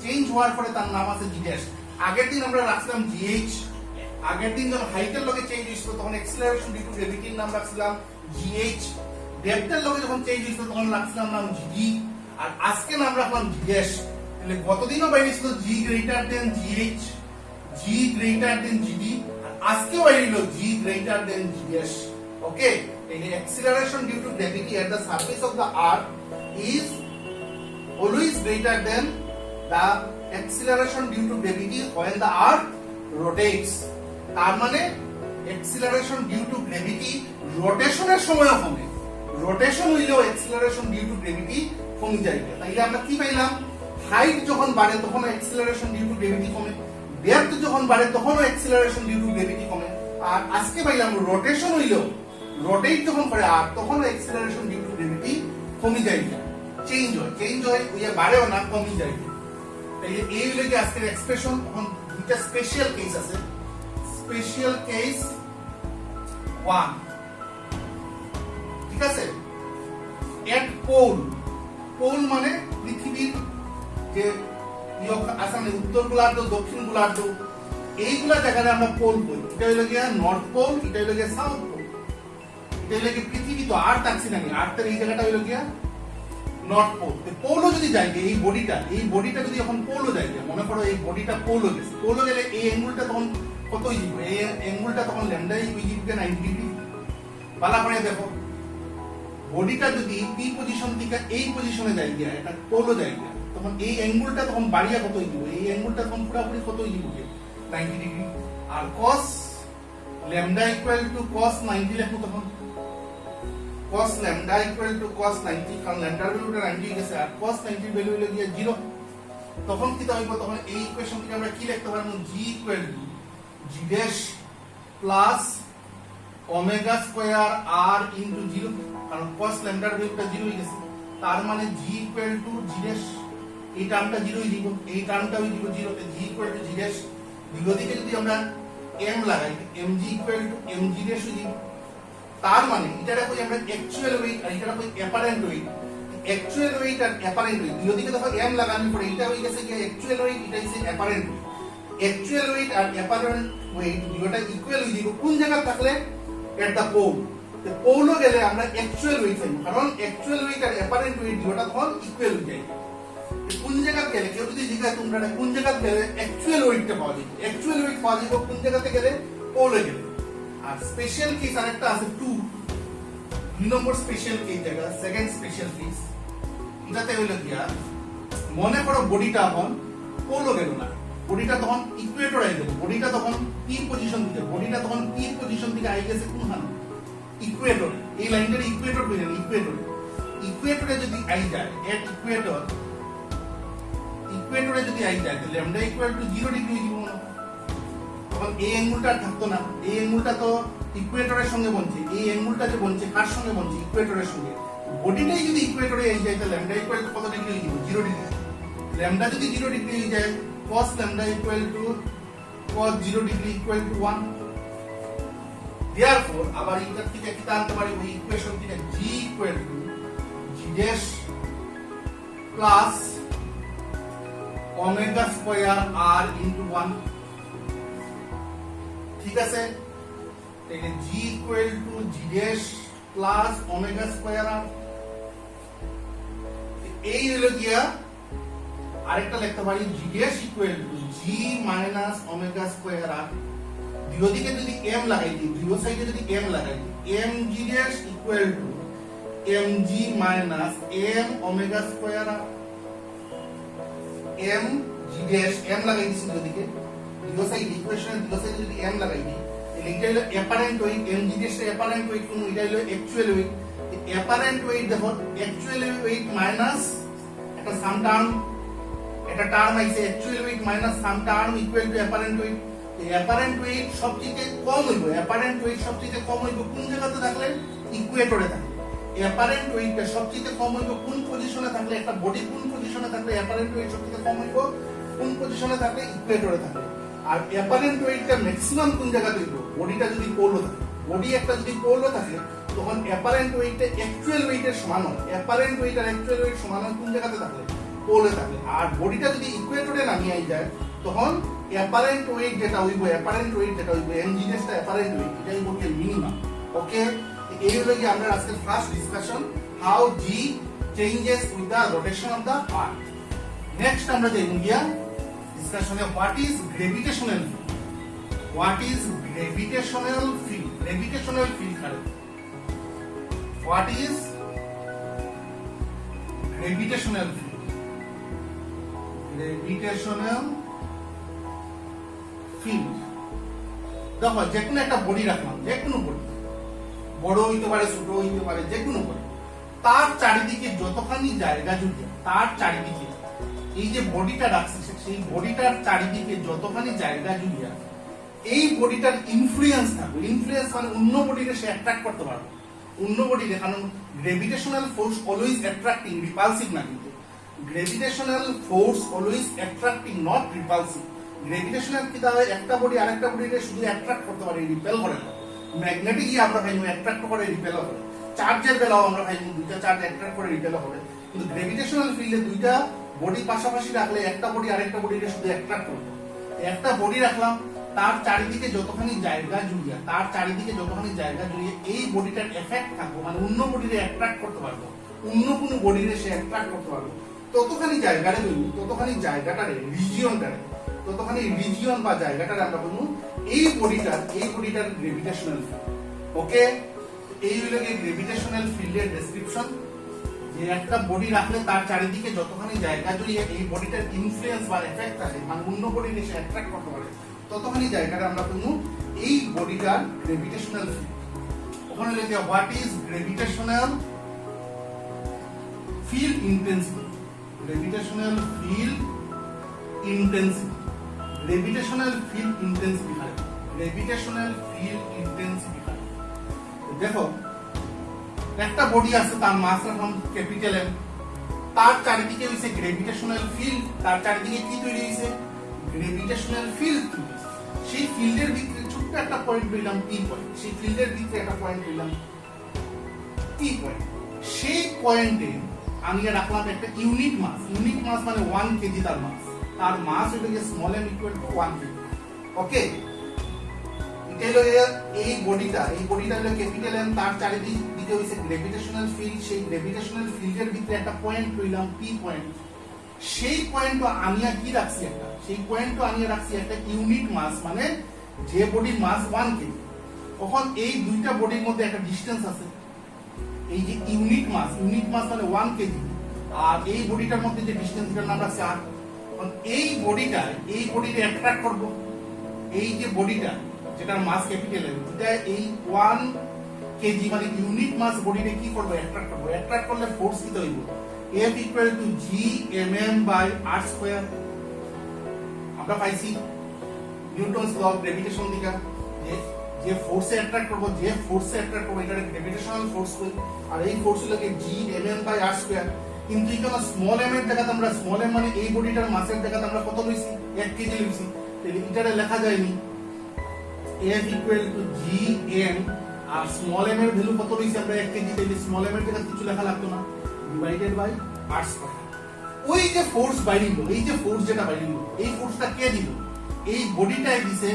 চেঞ্জ হওয়ার পরে তার নাম আছে g ড্যাশ। আগের দিন আমরা রাখছিলাম gh, আগের দিন যখন হাইটের লগে চেঞ্জ হইছিল তখন অ্যাক্সিলারেশন ডিউ টু গ্র্যাভিটির নাম রাখছিলাম gh, ডেপথের লগে যখন চেঞ্জ হইছিল তখন রাখছিলাম নাম gd, আর আজকে নাম রাখলাম g ড্যাশ। তাহলে গতদিনও বাইরেছিল g greater than gh, g greater than gd, আর আজকে বাইরেছিল g greater than g dash. Okay, তাহলে acceleration due to gravity at the surface of the earth is always greater than the acceleration due to gravity when the earth rotates। তার মানে acceleration due to gravity রোটেশনের সময়ও কমে, rotation হইলেও acceleration due to gravity কমে যায়। তাইলে আমরা কি পাইলাম, হাইট যখন বাড়ে তখন acceleration due to gravity কমে, ডেপথ যখন বাড়ে তখন acceleration due to gravity কমে। আর আজকে পাইলাম রোটেশন হইলেও, রোটেট যখন করে আর তখন acceleration due to gravity কমে যায়, চেঞ্জ হয় ওইয়া বাড়েও না, কমে যায়। তাইলে এই হলো কি আজকের এক্সপ্রেশন। এখন দুইটা স্পেশাল কেস আছে, স্পেশাল কেস 1, ঠিক আছে, এট পোল, পোল মানে পৃথিবীর যে আসামে উত্তর গোলার্ধ দক্ষিণ গোলার্ধ এইগুলা জায়গায় আমরা পোল বলি। এটা হলো গিয়া নর্থ পোল, এটা হলো গিয়া সাউথ পোল, এটা হলো গিয়া পৃথিবী তো আর্থ আছে না, আর্থের এই জায়গাটা হলো গিয়া নর্থ পোল। পোলও যদি যাই, এই বডিটা যদি এখন পোলও যাই, মনে করো এই বডিটা পোলও গেছে, পোলও গেলে এই অ্যাঙ্গেলটা তখন কত হয়ে যাবে, এই অ্যাঙ্গেলটা তখন ল্যামডাই হয়ে যাবে 90 ডিগ্রি। ভালো করে দেখো, বডিটা যদি পি পজিশন থেকে এই পজিশনে যাই গিয়া, এটা পোলও যাই গিয়া, তখন এই অ্যাঙ্গেলটা তখন বাড়িয়া কত হয়ে যাবে, এই অ্যাঙ্গেলটা তখন পুরোপুরি কত হয়ে যাবে 90 ডিগ্রি। আর cos lambda equal to cos 90 লিখো, তখন cos lambda equal to cos 90, কারণ ল্যামডার ভ্যালুটা 90 হয়ে গেছে, আর cos 90 এর ভ্যালু হলো গিয়ে 0। তখন কি হইব, তখন এই ইকুয়েশন থেকে আমরা কি লিখতে পারবো, g equal to g dash plus omega square r into 0, কারণ cos ল্যামডার ভ্যালুটা 0 হয়ে গেছে, তার মানে g equal to g dash, এই টার্মটা 0 হয়ে যাব, এই টার্মটা হয়ে যাব 0, তে g equal to g dash। বিপরীতে যদি আমরা m লাগাই, mg equal to mg dash হয়ে যাব। তার মানে এটা রাখো আমরা অ্যাকচুয়াল ওয়েট আর এটা রাখো অ্যাপারেন্ট ওয়েট। অ্যাকচুয়াল ওয়েট আর অ্যাপারেন্ট ওয়েট দুদিকে দেখো m লাগানোর পরে এটা হয়ে গেছে কি অ্যাকচুয়াল ওয়েট, এটা হইছে অ্যাপারেন্ট ওয়েট। অ্যাকচুয়াল ওয়েট আর অ্যাপারেন্ট ওয়েট দুটোটা ইকুয়াল হয়ে যাবে কোন জায়গা থাকলে, এট দা পোল। তো পোলও গেলে আমরা অ্যাকচুয়াল ওয়েট পাই, কারণ অ্যাকচুয়াল ওয়েট আর অ্যাপারেন্ট ওয়েট দুটোটা তখন ইকুয়াল হয়ে যায়। কোন জায়গা গেলে কেউ যদি জিজ্ঞাসা তোমরা কোন জায়গা গেলে অ্যাকচুয়াল ওয়েটটা পাওয়া যাবে, অ্যাকচুয়াল ওয়েট পাওয়া যাবে কোন জায়গাতে গেলে, পোলে গেলে। আর স্পেশাল কেস আরেকটা আছে 2 নম্বর স্পেশাল কেস, জায়গা সেকেন্ড স্পেশাল কেস। এটাতে হইল গিয়া মনে করো বডিটা এখন পোলো গেল না, বডিটা তখন ইকুয়েটর আই গেল, বডিটা তখন পি পজিশন থেকে, বডিটা তখন পি পজিশন থেকে আই গেছে কোনখানে ইকুয়েটর, এই লাইনটার ইকুয়েটর কইলেন, ইকুয়েটরে, ইকুয়েটরে যদি আই যায় এট ইকুয়েটর, ইকুয়েটরে যদি আই যায় তাহলে ল্যামডা ইকুয়াল টু 0 ডিগ্রি হয়ে যাবে। তখন এই অ্যাঙ্গেলটা থাকতো না, এই অ্যাঙ্গেলটা তো ইকুয়েটরের সঙ্গে বনছে, এই অ্যাঙ্গেলটা যে বনছে কার সঙ্গে বনছে, ইকুয়েটরের সঙ্গে। বডিটাই যদি ইকুয়েটরে আই যায় তাহলে ল্যামডা ইকুয়াল টু কত ডিগ্রি হয়ে যাবে, 0 ডিগ্রি। ল্যামডা যদি 0 ডিগ্রি হয়ে যায় cos lambda equal to cos 0 degree equal to 1. Therefore আবার এইটার থেকে কি আনতে পারি, ওই ইকুয়েশন থেকে g equal to g dash plus omega square r into 1. ঠিক আছে, তাহলে g equal to g dash plus omega square r, এই হলো গিয়া আরেকটা লিখতে পারি g dash equal to g minus omega square r। দুই দিকে যদি m লাগাই দিই, দুই সাইডে যদি m লাগাই দিই, m g dash equal to mg minus m omega square r, m g dash m লাগাই দিছি দুই দিকে, দুই সাইডে ইকুয়েশন দুই সাইডে যদি m লাগাই দিই, এটা হলো apparent weight, m g dash এর অ্যাপারেন্ট ওয়েট কোন, এটা হলো অ্যাকচুয়াল ওয়েট। অ্যাপারেন্ট ওয়েট দেখো অ্যাকচুয়াল ওয়েট মাইনাস একটা সাম টার্ম, এটা টার্ম আইছে actual weight minus some term equal to apparent weight. Apparent weight সবচেয়ে কম হইব, অ্যাপারেন্ট ওয়েট সবচেয়ে কম হইব কোন জায়গাতে থাকলে, ইকুয়েটরে থাকলে। অ্যাপারেন্ট ওয়েটটা সবচেয়ে কম হইব কোন পজিশনে থাকলে, একটা বডি কোন পজিশনে থাকলে অ্যাপারেন্ট ওয়েট সবচেয়ে কম হইব, কোন পজিশনে থাকলে, ইকুয়েটরে থাকলে। আর অ্যাপারেন্ট ওয়েটটা ম্যাক্সিমাম কোন জায়গাতে হইব, বডিটা যদি পোলো থাকে, বডি একটা যদি পোলো থাকে তখন অ্যাপারেন্ট ওয়েটটা অ্যাকচুয়াল ওয়েটের সমান হয়, অ্যাপারেন্ট ওয়েট আর অ্যাকচুয়াল ওয়েট সমান হয় কোন জায়গাতে থাকলে, পোলে থাকে। আর বডিটা যদি ইকুয়েটরে নামিয়ে যায় তখন অ্যাপারেন্ট ওয়েট যেটা হইব, অ্যাপারেন্ট ওয়েট যেটা হইব m g dash টা অ্যাপারেন্ট ওয়েট, এটাই হচ্ছে মিনিমাম। ওকে, এই হলো কি আমরা আজকে first discussion how g changes with the rotation of the earth. Next আমরা দেখব গিয়া ডিসকাশনে what is gravitational field, what is gravitational field, gravitational field কারে, what is gravitational field, gravitational field. দেখো যে কোনো একটা বডি রাখলাম, যে কোনো বডি, বড় হইতে পারে ছোট হইতে পারে, যে কোনো বডি, তার চারিদিকে যতখানি জায়গা জুড়ে, তার চারিদিকে এই যে বডিটা রাখছে সেই বডিটার চারিদিকে যতখানি জায়গা জুড়িয়া এই বডিটার ইনফ্লুয়েন্স থাকবে, ইনফ্লুয়েন্স মানে অন্য বডিকে সে অ্যাট্রাক্ট করতে পারবে, অন্য বডি দেখানো। গ্রেভিটেশনাল ফোর্স অলওয়েজ অ্যাট্রাক্টিং, রিপালসিভ না, কিন্তু গ্রেভিটেশনাল force always attracting not repulsive. গ্রেভিটেশনাল কি দাঁড়ায়, একটা বডি আরেকটা বডিকে শুধু অ্যাট্রাক্ট করতে পারে, রিপেল করে না। ম্যাগনেটিক আমরা ভাইমু অ্যাট্রাক্ট করে রিপেল করে, চার্জের বেলাও আমরা ভাইমু দুইটা চার্জ অ্যাট্রাক্ট করে রিপেল করে, কিন্তু গ্রেভিটেশনাল ফিল্ডে দুইটা বডি পাশাপাশি রাখলে একটা বডি আরেকটা বডিকে শুধু অ্যাট্রাক্ট করবে। একটা বডি রাখলাম, তার চারিদিকে যতখানি জায়গা জুড়িয়ে, তার চারিদিকে যতখানি জায়গা জুড়িয়ে এই বডিটার এফেক্ট থাকবো, মানে অন্য বডিরে অ্যাট্রাক্ট করতে পারবো, অন্য কোনো বডিরে সে অ্যাট্রাক্ট করতে পারবো, ততখানি জায়গাটা বলবো, ততখানি জায়গাটারে রিজিয়নটারে, ততখানি রিজিয়ন বা জায়গাটারে আমরা বলবো এই বডিটার গ্রেভিটেশনাল ফিল্ড। ওকে, এই হলো কি গ্রেভিটেশনাল ফিল্ডের ডেসক্রিপশন, যে একটা বডি রাখলে তার চারিদিকে যতখানি জায়গা জুড়িয়ে এই বডিটার ইনফ্লুয়েন্স বা এফেক্ট থাকে, মানে অন্য বডিকে সে অ্যাট্রাক্ট করতে পারে, ততখানি জায়গাটা আমরা বলবো এই বডিটার গ্রেভিটেশনাল ফিল্ড। ওখানে লিখে what is gravitational field intensity, গ্রেভিটেশনাল field intensity, গ্রেভিটেশনাল field intensity হয়, গ্রেভিটেশনাল ফিল্ড ইন্টেন্সিটি হয়। দেখো একটা বডি আছে, তার মাস রাখলাম ক্যাপিটাল এম, তার চারিদিকে হইছে গ্রেভিটেশনাল ফিল্ড, তার চারিদিকে কি তৈরি হইছে, গ্রেভিটেশনাল ফিল্ড। সেই ফিল্ডের ভিতরে ছোট্ট একটা পয়েন্ট পেলাম পি পয়েন্ট, সেই ফিল্ডের ভিতরে একটা পয়েন্ট পেলাম পি পয়েন্ট, সেই পয়েন্টে আমি রাখলাম একটা ইউনিট মাস, ইউনিট মাস মানে 1 কেজি তার মাস, তার মাস হলো গিয়ে small m equal to 1 KG. Okay, এটা হলো এই বডিটা হলো ক্যাপিটাল এম, তার চারিদিকে হইছে গ্রেভিটেশনাল ফিল্ড, সেই গ্রেভিটেশনাল ফিল্ডের ভিতরে একটা পয়েন্ট পেলাম পি পয়েন্ট, সেই পয়েন্টও আনিয়া কি রাখছি একটা, সেই পয়েন্টও আনিয়া রাখছি একটা ইউনিট মাস, মানে যে বডির মাস 1 কেজি। তখন এই দুইটা বডির মধ্যে একটা ডিসটেন্স আছে, এই যে ইউনিট মাস মানে 1 কেজি, আর এই বডিটার মধ্যে যে ডিসটেন্সটার নাম আছে আর। এই বডিটা অ্যাট্রাক্ট করব, এই যে বডিটা যেটার মাস ক্যাপিটাল এটা এই 1 কেজি মানে ইউনিট মাস বডিটা কি করবে, অ্যাট্রাক্ট করবে। অ্যাট্রাক্ট করলে ফোর্স কি হইব, F ইকুয়াল টু G/m/r²। আমরা পাইছি নিউটনস ল অফ গ্র্যাভিটেশন দিকা যে ফোর্সে অ্যাট্রাক্ট করব, এটা গ্র্যাভিটেশনাল ফোর্স কই, আর এই ফোর্স হলো G/m/r²। কিন্তু এখানে স্মল m এর জায়গাতে আমরা স্মল m মানে এই বডিটার মাসের জায়গাতে আমরা কত লইছি, 1 কেজি লইছি। তাহলে এটারে লেখা যায়নি F ইকুয়াল টু Gm, আর স্মল m এর ভ্যালু কত লইছি আমরা 1 কেজি। তাহলে স্মল m এর জায়গায় কিছু লেখা লাগতো না, ডিভাইডেড বাই r²। ওই যে ফোর্স বাইরিং, এই যে ফোর্স যেটা বাইরিং, এই ফোর্সটা কে দিল, এই বডিটায় দিছে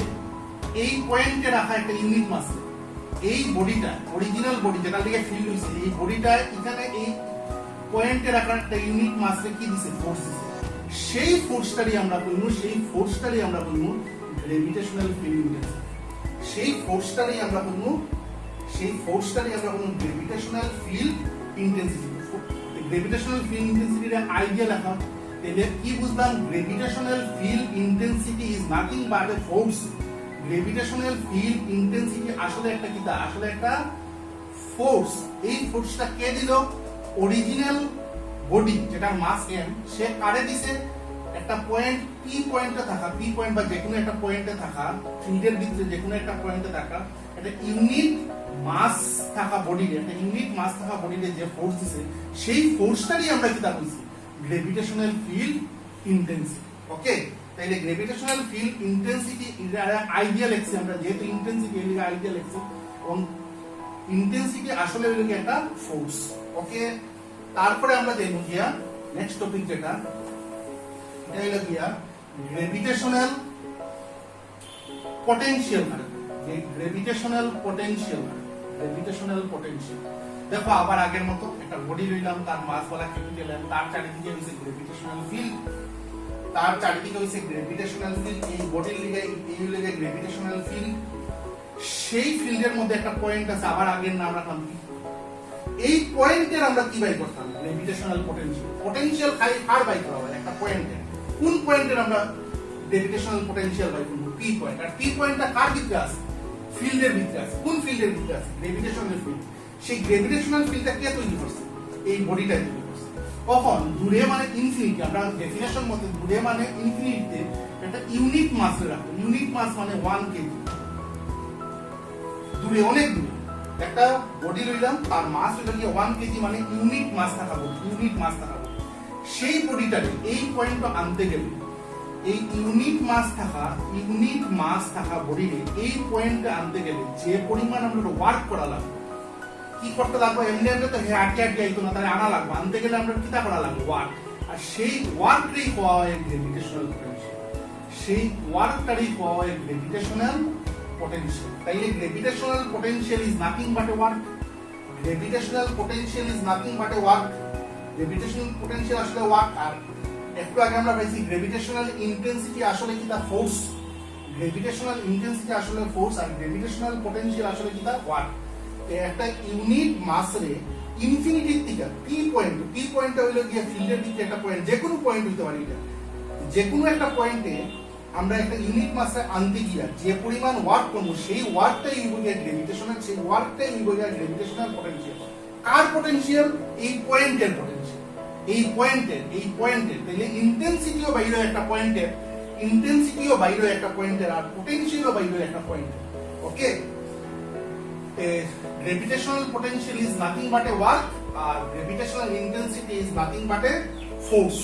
এই পয়েন্টে রাখা একটা ইউনিট মাস। এই বডিটা অরিজিনাল বডি যেটা থেকে ফিল্ড হইছে, এই বডিটা এখানে এই পয়েন্টে রাখা একটা ইউনিট মাসে কি দিছে, ফোর্স দিছে। সেই ফোর্সটারই আমরা বলবো গ্র্যাভিটেশনাল ফিল্ড ইন্টেন্সিটি। সেই ফোর্সটারই আমরা বলবো gravitational field intensity. Gravitational field ইন্টেন্সিটির আইডিয়া লেখা, তাহলে কি বুঝলাম, gravitational field intensity is nothing but a force. Gravitational field intensity আসলে একটা কিতা, আসলে একটা ফোর্স। এই ফোর্সটা কে দিল, অরিজিনাল বডি যেটা মাস m, সে কারে দিছে, একটা পয়েন্ট p পয়েন্টে থাকা, p পয়েন্ট বা যে কোনো একটা পয়েন্টে থাকা, ফিল্ডের ভিতরে যে কোনো একটা পয়েন্টে থাকা একটা ইউনিট মাস থাকা বডিতে, যে ফোর্স দিছে, সেই ফোর্সটারই আমরা কিতা কইছি, গ্র্যাভিটেশনাল ফিল্ড ইন্টেন্সিটি। ওকে, তাইলে গ্র্যাভিটেশনাল ফিল্ড ইন্টেন্সিটি এর আইডিয়া লেখছি আমরা, যেহেতু ইন্টেন্সিটি এর আইডিয়া লেখছি, এবং ইন্টেন্সিটি আসলে হলো একটা ফোর্স। ওকে, তারপরে আমরা দেখব গিয়া নেক্সট টপিক যেটা, এটা হলো গিয়া গ্র্যাভিটেশনাল পটেনশিয়াল। Gravitational potential. দেখো আবার আগের মতো একটা বডি লইলাম, তার মাস বলা ক্যাপিটাল m, তার চারিদিকে হইছে গ্র্যাভিটেশনাল ফিল্ড, এই বডির লিগে এই লিগে গ্র্যাভিটেশনাল ফিল্ড। সেই ফিল্ডের মধ্যে একটা পয়েন্ট আছে, আবার আগের নাম রাখলাম কি, এই পয়েন্টের আমরা কি বাই করতাম, গ্র্যাভিটেশনাল পটেনশিয়াল কার বাই করা হয়, একটা পয়েন্টের। কোন পয়েন্টের আমরা গ্র্যাভিটেশনাল পটেনশিয়াল বাই করব, p পয়েন্ট। আর p পয়েন্টটা কার ভিতরে আছে, ফিল্ডের ভিতরে আছে। কোন ফিল্ডের ভিতরে আছে, গ্র্যাভিটেশনাল ফিল্ড। সেই গ্র্যাভিটেশনাল ফিল্ডটা কে তৈরি করছে, এই বডিটা তৈরি করছে। কখন, দূরে মানে ইনফিনিটি, আমরা ডেফিনেশন মতে দূরে মানে ইনফিনিটিতে একটা ইউনিট মাস রাখো। ইউনিট মাস মানে 1 কেজি, দূরে অনেক দূরে একটা বডি লইলাম, তার মাস হইল গিয়ে 1 কেজি, মানে ইউনিট মাস থাকা বডি। সেই বডিটারে এই পয়েন্টটা আনতে গেলে, এই ইউনিট মাস থাকা বডিরে এই পয়েন্টে আনতে গেলে যে পরিমাণ আমরা ওয়ার্ক করা লাগবে, কি করতে লাগবে, এমনি আমরা তো হাঁটি আইতো না, তাহলে আনা লাগবে। আনতে গেলে আমরা কিতা করা লাগবে, ওয়ার্ক। আর সেই ওয়ার্কটাই পাওয়া হয় গ্র্যাভিটেশনাল পটেনশিয়াল। তাইলে gravitational potential is nothing but A work. Gravitational potential আসলে ওয়ার্ক। আর একটু আগে আমরা পাইছি গ্র্যাভিটেশনাল ইন্টেন্সিটি আসলে কি, তা ফোর্স। গ্র্যাভিটেশনাল ইন্টেন্সিটি আসলে ফোর্স, আর গ্র্যাভিটেশনাল পটেনশিয়াল আসলে কি, তা ওয়ার্ক। একটা ইউনিট মাসরে ইনফিনিটির দিকে p পয়েন্টটা হইলো গিয়ে ফিল্ডের দিকে একটা পয়েন্ট, যে কোনো পয়েন্ট হইতে পারে, এটা যে কোনো একটা পয়েন্টে আমরা একটা ইউনিট মাসে আনতে গিয়া যে পরিমাণ ওয়ার্ক করব, সেই ওয়ার্কটাই হইব গিয়া গ্র্যাভিটেশনাল, পটেনশিয়াল। কার পটেনশিয়াল, এই পয়েন্টের পটেনশিয়াল, এই পয়েন্টের। তাহলে ইন্টেন্সিটিও বাইরে একটা পয়েন্টের, আর পটেনশিয়ালও বাইরে একটা পয়েন্টের। ওকে, gravitational potential is nothing but a work, R gravitational intensity is nothing but a force.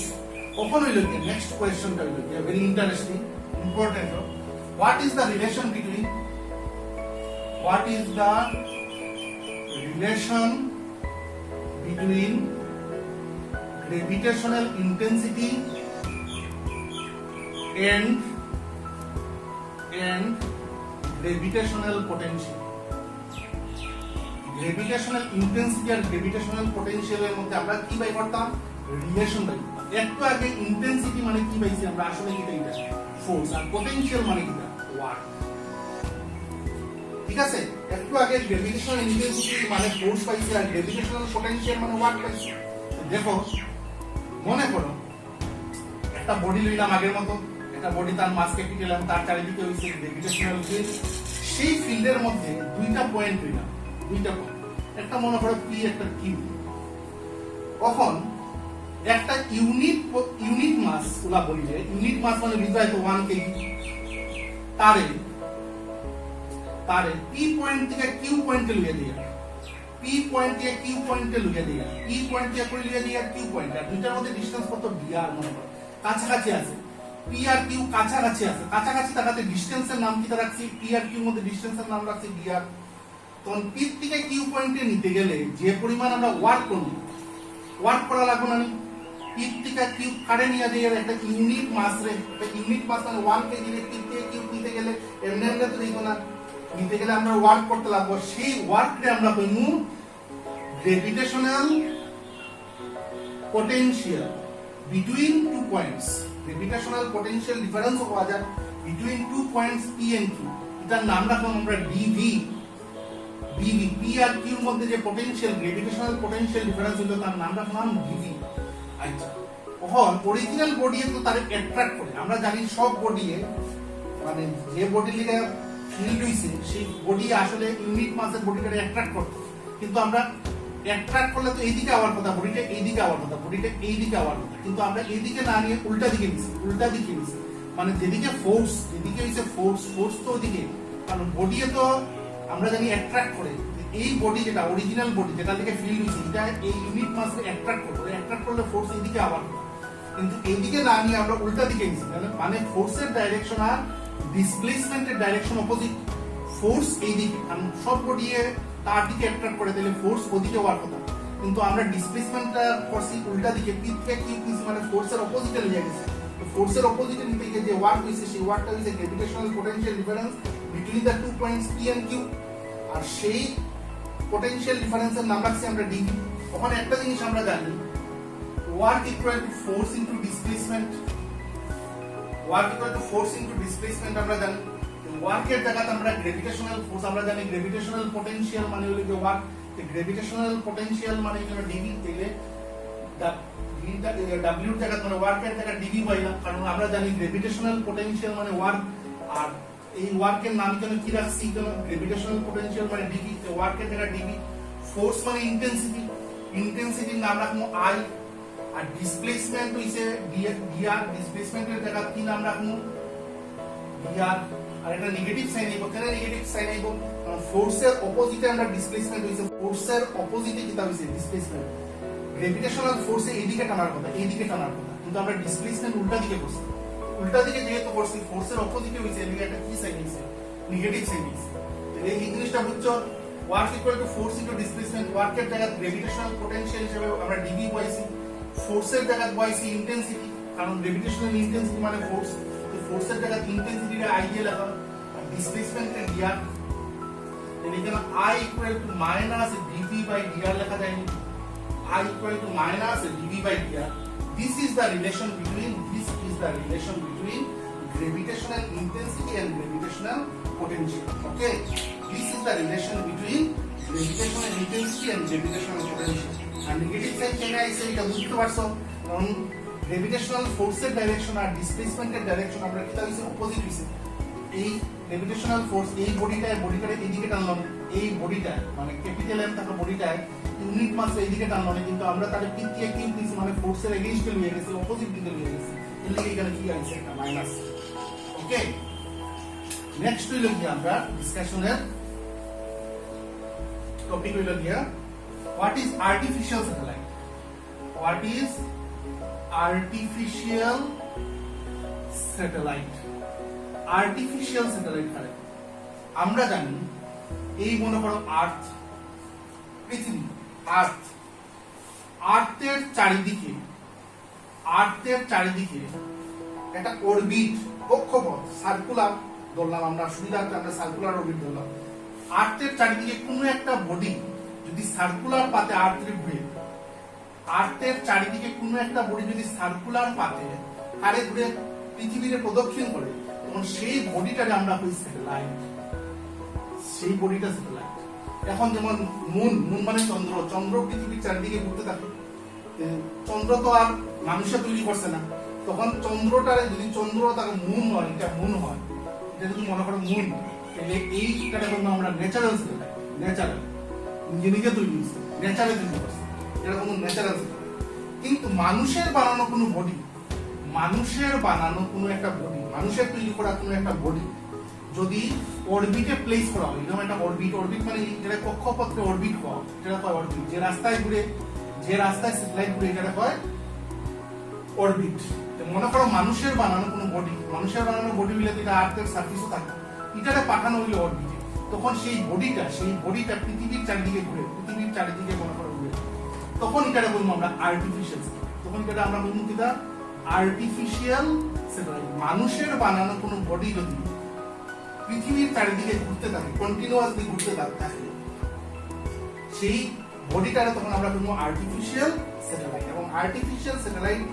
কখন হইল কি, নেক্সট কোয়েশ্চনটা হইল কি, very interesting, important. what is the relation between gravitational intensity and gravitational potential? Gravitational intensity আর gravitational পটেনশিয়ালের মধ্যে আমরা কি বাই করতাম, রিলেশন বাই। একটু আগে ইন্টেন্সিটি মানে কি পাইছি আমরা, আসলে কি এটা ফোর্স, আর পটেনশিয়াল মানে কি, ওয়ার্ক। ঠিক আছে, একটু আগে গ্র্যাভিটেশনাল ইন্টেন্সিটি মানে ফোর্স পাইছি, আর গ্র্যাভিটেশনাল পটেনশিয়াল মানে ওয়ার্ক পাইছি। দেখো মনে করো একটা বডি লইলাম আগের মতো, একটা বডি তার মাস ক্যাপিটাল এবং তার চারিদিকে হইছে গ্র্যাভিটেশনাল ফিল্ড। সেই ফিল্ডের মধ্যে দুইটা পয়েন্ট লইলাম, দুইটা পয়েন্ট, একটা মনে করো পি, একটা কিউ। কখন একটা ইউনিট মাস ওলা বলি যায়, ইউনিট মাস মানে বুঝায় তো 1 কেজি, তারে পি পয়েন্ট থেকে কিউ পয়েন্টে লইয়া দিয়া, পি পয়েন্ট থেকে কিউ পয়েন্টে লইয়া দিয়া, পি পয়েন্ট থেকে কই লইয়া দিয়া কিউ পয়েন্ট, আর দুইটার মধ্যে ডিসটেন্স কত ডিআর মনে করো কাছাকাছি আছে, পি আর কিউ কাছাকাছি আছে, কাছাকাছি থাকাতে ডিসটেন্সের নাম কি রাখছি, পি আর কিউর মধ্যে ডিসটেন্সের নাম রাখছি ডিআর। তখন পি থেকে কিউ পয়েন্টে নিতে গেলে যে পরিমাণ আমরা ওয়ার্ক করব, ওয়ার্ক করা লাগবে না, পি থেকে কিউ কারে নিয়ে দিয়ে একটা ইউনিট মাস রে, একটা ইউনিট মাস মানে 1 কেজি রে পি থেকে কিউ নিতে গেলে এমনি এমনি তো দেখো না, নিতে গেলে আমরা ওয়ার্ক করতে লাগবো। সেই ওয়ার্করে আমরা কইমু gravitational potential between 2 points, gravitational potential difference হওয়া যায় between 2 points P and Q, এটার নাম রাখলাম আমরা dV। P আর Q এর মধ্যে যে potential, gravitational potential difference হলো তার নাম রাখলাম dV। আচ্ছা, এখন অরিজিনাল বডি তো তারে অ্যাট্রাক্ট করে, আমরা জানি সব বডি মানে যে বডি লিগে ফিল্ড হইছে সেই বডি আসলে ইউনিট মাসের বডিটারে অ্যাট্রাক্ট করতে, কিন্তু আমরা অ্যাট্রাক্ট করলে তো এইদিকে আওয়ার কথা, বডিটা এইদিকে আওয়ার কথা, বডিটা এইদিকে আওয়ার কথা, কিন্তু আমরা এইদিকে না নিয়ে উল্টা দিকে নিছি, উল্টা দিকে নিছি, মানে যেদিকে ফোর্স, যেদিকে হইছে ফোর্স তো ওদিকে, কারণ বডি তো আমরা জানি অ্যাট্রাক্ট করে, এই বডি যেটা অরিজিনাল বডি যেটা থেকে ফিল্ড হইছে এটা এই ইউনিট মাসকে অ্যাট্রাক্ট করে, অ্যাট্রাক্ট করলে ফোর্স এইদিকে আওয়ার কথা, কিন্তু এইদিকে না নিয়ে আমরা উল্টা দিকে নিছি, মানে ফোর্সের ডাইরেকশন আর ডিসপ্লেসমেন্টের ডাইরেকশন অপোজিট। ফোর্স এইদিকে, কারণ সব বডি তার দিকে অ্যাট্রাক্ট করে দিলে ফোর্স ওদিকে হওয়ার কথা, কিন্তু আমরা ডিসপ্লেসমেন্টটা করছি উল্টা দিকে, পি থেকে কিউ নিছি মানে ফোর্সের অপোজিটে নিয়ে গেছে। তো ফোর্সের অপোজিটে নিতে গিয়ে যে ওয়ার্ক হইছে সেই ওয়ার্কটা হইছে gravitational potential difference between the 2 points P and Q, আর সেই পোটেনশিয়াল ডিফারেন্সের নাম রাখছি আমরা ডিভি। ওখানে একটা জিনিস আমরা জানি, work equal to force into displacement, work equal to force into displacement আমরা জানি। ওয়ার্কের জায়গাতে আমরা গ্র্যাভিটেশনাল ফোর্স আমরা জানি, গ্র্যাভিটেশনাল পোটেনশিয়াল মানে হলো যে ওয়ার্ক, গ্র্যাভিটেশনাল পোটেনশিয়াল মানে হলো ডিভি, তাইলে ডব্লিউ এর জায়গাতে মানে ওয়ার্কের জায়গায় ডিভি পাইলাম, কারণ আমরা জানি গ্র্যাভিটেশনাল পোটেনশিয়াল মানে ওয়ার্ক, আর এই ওয়ার্কের নাম কেন কি রাখছি, কেন গ্র্যাভিটেশনাল পোটেনশিয়াল মানে ডিভি, ওয়ার্কের জায়গায় ডিভি। ফোর্স মানে ইন্টেন্সিটি, ইন্টেন্সিটির নাম রাখবো আই, আর ডিসপ্লেসমেন্ট হইছে ডিআর, ডিসপ্লেসমেন্টের জায়গা কি নাম রাখবো ডিআর, আর এটা নেগেটিভ সাইন আইবো, কেন নেগেটিভ সাইন আইবো, কারণ ফোর্সের অপোজিটে আমরা ডিসপ্লেসমেন্ট হইছে, ফোর্সের অপোজিটে কিটা হইছে ডিসপ্লেসমেন্ট। গ্র্যাভিটেশনাল ফোর্সে এইদিকে টানার কথা, এইদিকে টানার কথা, কিন্তু আমরা ডিসপ্লেসমেন্ট উল্টা দিকে করছি, উল্টা দিকে যেহেতু করছি ফোর্সের অপোজিটে হইছে, এদিকে একটা কি সাইন হইছে নেগেটিভ সাইন হইছে। এই জিনিসটা বুঝছো, work equal to force into displacement, ওয়ার্কের জায়গায় গ্র্যাভিটেশনাল পোটেনশিয়াল হিসেবে আমরা ডিভি পাইছি, ফোর্সের জায়গায় পাইছি ইন্টেন্সিটি, কারণ গ্র্যাভিটেশনাল ইন্টেন্সিটি মানে ফোর্স, তো ফোর্সের জায়গায় ইন্টেন্সিটিটা আই দিয়ে লেখা, আর ডিসপ্লেসমেন্টের ডিআর, এখানে I equal to minus d v by d r লেখা যায়, I equal to minus dV by dr. This is the relation between gravitational intensity and gravitational potential. Okay, this is the relation between gravitational intensity and gravitational potential. And negative sign কেন আইছে এটা বুঝতে পারছো, কারণ gravitational force এর direction আর displacement এর direction আমরা কিটা হইছে অপোজিট হইছে। এই গ্র্যাভিটেশনাল ফোর্স এই বডিটারে এইদিকে টানলাম, এই বডিটা মানে ক্যাপিটাল এম থাকা বডিটায় ইউনিট মাস এইদিকে টানলাম, কিন্তু আমরা তাহলে পি থেকে কিউ দিছি মানে ফোর্সের এগেইনস্টে নিয়ে গেছি, অপোজিট দিকে নিয়ে গেছি, এর লাগি এখানে কি আইছে একটা মাইনাস। ওকে, নেক্সট হইলো কি আমরা ডিসকাশনের টপিক হইলো কি what is artificial satellite, what is artificial satellite. Artificial satellite কারে আমরা জানি, এই মনে করো আর্থ, পৃথিবী, আর্থের চারিদিকে একটা অরবিট, কক্ষপথ, সার্কুলার ধরলাম আমরা, সুবিধার্থে আমরা সার্কুলার অরবিট ধরলাম। আর্থের চারিদিকে কোনো একটা বডি যদি সার্কুলার পাতে আর্থের ঘুরে, আর্থের চারিদিকে কোনো একটা বডি যদি সার্কুলার পাতে আরে ঘুরে পৃথিবীর প্রদক্ষিণ করে, তখন সেই বডিটাকে আমরা কই স্যাটেলাইট, সেই বডিটা স্যাটেলাইট। এখন যেমন মুন মানে চন্দ্র, চন্দ্র পৃথিবীর চারিদিকে ঘুরতে থাকে, চন্দ্র তো আর মানুষে তৈরি করছে না, তখন চন্দ্রটারে যদি চন্দ্র তার মুন হয়, এটা মুন হয়, এটা যদি মনে করো মুন, তাহলে এইটাকে কিন্তু আমরা ন্যাচারাল স্যাটেলাইট, ন্যাচারাল নিজে নিজে তৈরি করছে, ন্যাচারাল তৈরি করছে, এটা কোনো ন্যাচারাল স্যাটেলাইট। কিন্তু মানুষের বানানো কোনো বডি, মানুষের বানানো কোনো একটা বডি, মানুষের তৈরি করা কোনো একটা বডি যদি অরবিটে প্লেস করা হয়, এরকম একটা অরবিট, অরবিট মানে যেটা কক্ষপথে অরবিট হওয়া, যেটা হয় অরবিট, যে রাস্তায় ঘুরে, যে রাস্তায় স্যাটেলাইট ঘুরে, এটা হয় অরবিট। মনে করো মানুষের বানানো কোনো বডি, মানুষের বানানো বডি হইলে এটা আর্থের সার্ফেসও থাকে, এটারে পাঠানো হইলে অরবিটে, তখন সেই বডিটা পৃথিবীর চারিদিকে ঘুরে, পৃথিবীর চারিদিকে মনে করো ঘুরে, তখন এটারে বলবো আমরা আর্টিফিশিয়াল, তখন এটা আমরা বলবো কিটা আর্টিফিশিয়াল স্যাটেলাইট। মানুষের বানানো কোনো বডি যদি পৃথিবীর চারিদিকে ঘুরতে থাকে, কন্টিনিউয়াসলি ঘুরতে থাকে, সেই বডিটারে তখন আমরা বলবো আর্টিফিশিয়াল স্যাটেলাইট। এবং আর্টিফিশিয়াল স্যাটেলাইট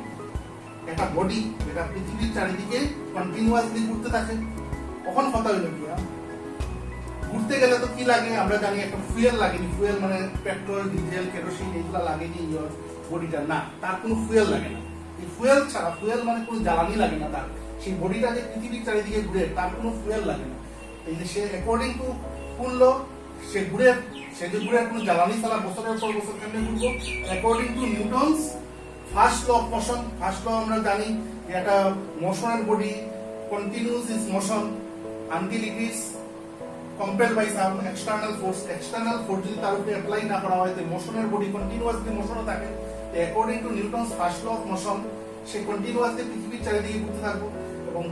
একটা বডি যেটা পৃথিবীর চারিদিকে কন্টিনিউয়াসলি ঘুরতে থাকে। কখন কথা হইল কি, ঘুরতে গেলে তো কি লাগে আমরা জানি, একটা ফুয়েল লাগে, ফুয়েল মানে পেট্রোল, ডিজেল, কেরোসিন এইগুলা লাগে যে বডিটা, না তার কোনো ফুয়েল লাগে না। এই ফুয়েল ছাড়া, ফুয়েল মানে কোনো জ্বালানি লাগে না তার, সেই বডিটা যে পৃথিবীর চারিদিকে ঘুরে তার কোনো ফুয়েল লাগে না। এই যে সে অ্যাকর্ডিং টু কোন ল, সে যে ঘুরে কোনো জ্বালানি ছাড়া বছরের পর বছর কেমনে ঘুরবো, according to Newton's first law of motion. First law আমরা জানি যে একটা মোশনের body continues is motion until it is compelled by some external force, external force যদি তার উপরে অ্যাপ্লাই না করা হয়, তো মোশনের বডি কন্টিনিউয়াসলি মোশনে থাকে। According to Newton's first law of motion, সে কন্টিনিউয়াসলি পৃথিবীর চারিদিকে ঘুরতে থাকবে। এবং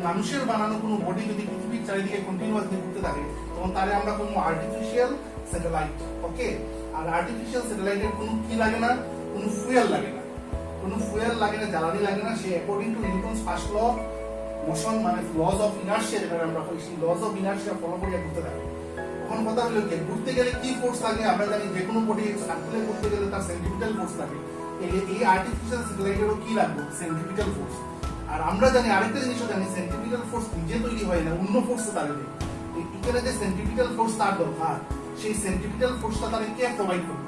মানুষের বানানো কোনো বডি যদি পৃথিবীর চারিদিকে কন্টিনিউয়াসলি ঘুরতে থাকে, তখন তারে আমরা কোনো আর্টিফিশিয়াল স্যাটেলাইট। ওকে, আর আর্টিফিশিয়াল স্যাটেলাইটের কোনো কি লাগে না, কোনো ফুয়েল লাগে না, কোনো ফুয়েল লাগে না, জ্বালানি লাগে না। সে according to Newton's first law motion মানে লজ অফ ইনার্শিয়া, যেটা আমরা সেই লজ অফ ইনার্শিয়া ফলো করে ঘুরতে থাকে। তখন কথা হলো কি, ঘুরতে গেলে কি ফোর্স লাগে, আমরা জানি যে কোনো বডি সার্কুলে ঘুরতে গেলে তার সেন্ট্রিপিটাল ফোর্স লাগে। এই আর্টিফিশিয়াল স্যাটেলাইটেরও কি লাগবে, সেন্ট্রিপিটাল ফোর্স। আর আমরা জানি আরেকটা জিনিসও জানি, সেন্ট্রিপিটাল ফোর্স নিজে তৈরি হয় না, অন্য ফোর্সে তারে দেয়। এখানে যে সেন্ট্রিপিটাল ফোর্স তার দরকার, সেই সেন্ট্রিপিটাল ফোর্সটা তারে কে প্রোভাইড করবে,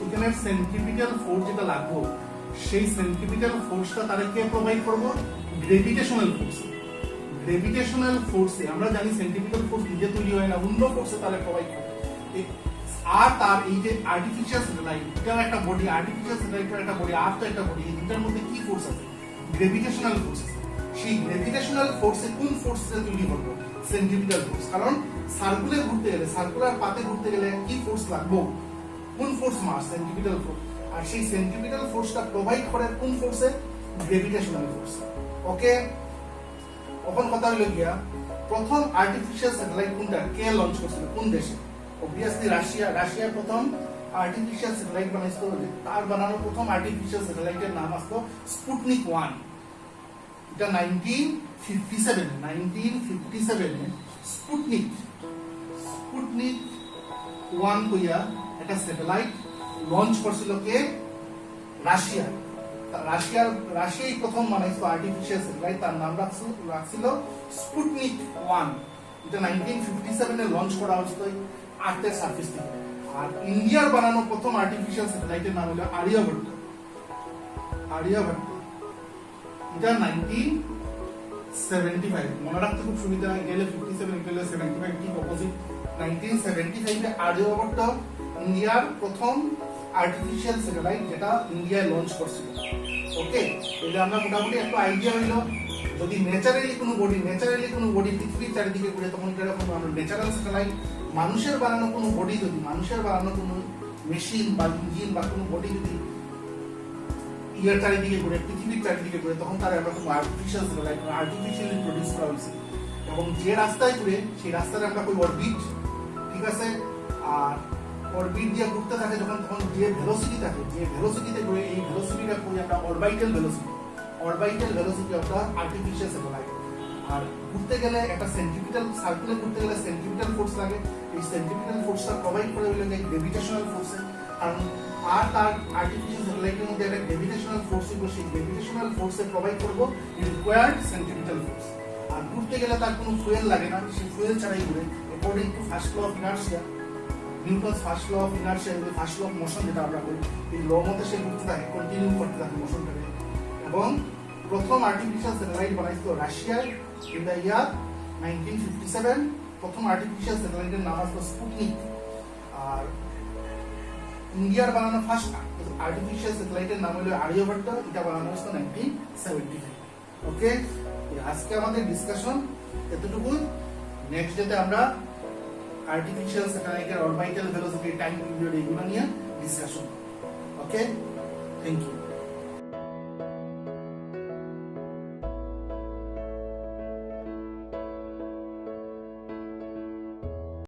এখানে সেন্ট্রিপিটাল ফোর্স যেটা লাগবে, সেই সেন্ট্রিপিটাল ফোর্সটা তারে কে প্রোভাইড করবো, গ্রেভিটেশনাল ফোর্স। গ্রেভিটেশনাল ফোর্সে আমরা জানি সেন্ট্রিপিটাল ফোর্স নিজে তৈরি হয় না, অন্য ফোর্সে তাহলে প্রোভাইড করে। আর তার এই যে আর্টিফিশিয়াল স্যাটেলাইট, এটার একটা বডি, আর্টিফিশিয়াল স্যাটেলাইটের একটা বডি, আর তো একটা বডি, এটার মধ্যে কি ফোর্স আছে, গ্রেভিটেশনাল ফোর্স আছে। সেই গ্রেভিটেশনাল ফোর্সে কোন ফোর্সে তৈরি হবে, সেন্ট্রিপিটাল ফোর্স। কারণ সার্কুলে ঘুরতে গেলে, সার্কুলার পাথে ঘুরতে গেলে কি ফোর্স লাগবে, কোন ফোর্স, মাস, সেন্ট্রিপিটাল ফোর্স। আর সেই সেন্ট্রিপিটাল ফোর্সটা প্রোভাইড করে কোন ফোর্সে, গ্রেভিটেশনাল ফোর্স। ওকে, তখন কথা হলো গিয়া প্রথম আর্টিফিশিয়াল স্যাটেলাইট কোনটা, কে লঞ্চ করছিল, কোন দেশে, অবভিয়াসলি রাশিয়া। রাশিয়া প্রথম আর্টিফিশিয়াল স্যাটেলাইট বানাইছিল, তার বানানো প্রথম আর্টিফিশিয়াল স্যাটেলাইটের নাম আসলো স্পুটনিক 1। এটা 1957 স্পুটনিক 1 কইয়া একটা স্যাটেলাইট লঞ্চ করছিল কে, রাশিয়া। রাশিয়াই প্রথম বানাইছিল আর্টিফিশিয়াল স্যাটেলাইট, তার নাম রাখছিল স্পুটনিক 1। এটা 1957 লঞ্চ করা হয়েছিল আর্থের সার্ফেস থেকে। আর ইন্ডিয়ার বানানো প্রথম আর্টিফিশিয়াল স্যাটেলাইটের নাম হলো আর্যভট্ট। এটা 1975, মনে রাখতে খুব সুবিধা, গেলে 57 গেলে 75 ঠিক অপোজিট। 1975 আর্যভট্ট ইন্ডিয়ার প্রথম আর্টিফিশিয়াল স্যাটেলাইট যেটা ইন্ডিয়ায় লঞ্চ করছিল। ওকে, তাহলে আমরা মোটামুটি একটা আইডিয়া হইলো, যদি ন্যাচারালি কোনো বডি পৃথিবীর চারিদিকে ঘুরে, তখন এটা কোনো ন্যাচারাল স্যাটেলাইট। মানুষের বানানো কোনো বডি যদি, মানুষের বানানো কোনো মেশিন বা ইঞ্জিন বা কোনো বডি যদি ইয়ার চারিদিকে ঘুরে, পৃথিবীর চারিদিকে ঘুরে, তখন তার আমরা কোনো আর্টিফিশিয়াল স্যাটেলাইট, আর্টিফিশিয়ালি প্রডিউস করা হয়েছে। এবং যে রাস্তায় ঘুরে, সেই রাস্তায় আমরা কই অরবিট, ঠিক আছে। আর অরবিট দিয়ে ঘুরতে থাকে যখন, তখন যে ভেলোসিটি থাকে, যে ভেলোসিটিতে ঘুরে, এই ভেলোসিটিটা কই আমরা orbital velocity of the artificial satellite. আর ঘুরতে গেলে একটা সেন্ট্রিপিটাল, সার্কুলে ঘুরতে গেলে সেন্ট্রিপিটাল ফোর্স লাগে। এই সেন্ট্রিপিটাল ফোর্সটা প্রোভাইড করে হইলে গ্রেভিটেশনাল ফোর্সে। কারণ আর তার আর্টিফিশিয়াল স্যাটেলাইটের মধ্যে একটা গ্রেভিটেশনাল ফোর্স ছিল, সেই গ্রেভিটেশনাল ফোর্সে প্রোভাইড করবো রিকোয়ার্ড সেন্ট্রিপিটাল ফোর্স। আর ঘুরতে গেলে তার কোনো ফুয়েল লাগে না, সেই ফুয়েল ছাড়াই ঘুরে, according to first law of inertia. Newton's first law of inertia, first law of motion যেটা আমরা বলি, এই ল মতে সে ঘুরতে থাকে, কন্টিনিউ করতে থাকে মোশনটাকে। এবং প্রথম আর্টিফিশিয়াল স্যাটেলাইট বানাইছিল রাশিয়ায় ইন দ্য ইয়ার 1957। প্রথম আর্টিফিশিয়াল স্যাটেলাইটের নাম আসলো স্পুটনিক। আর ইন্ডিয়ার বানানো ফার্স্ট আর্টিফিশিয়াল স্যাটেলাইটের নাম হলো আর্যভট্ট, এটা বানানো হয়েছিল 1975। ওকে, আজকে আমাদের ডিসকাশন এতটুকু। নেক্সট ডেতে আমরা আর্টিফিশিয়াল স্যাটেলাইটের অরবিটাল ভেলোসিটি, টাইম পিরিয়ড এগুলো নিয়ে ডিসকাশন। Okay, thank you.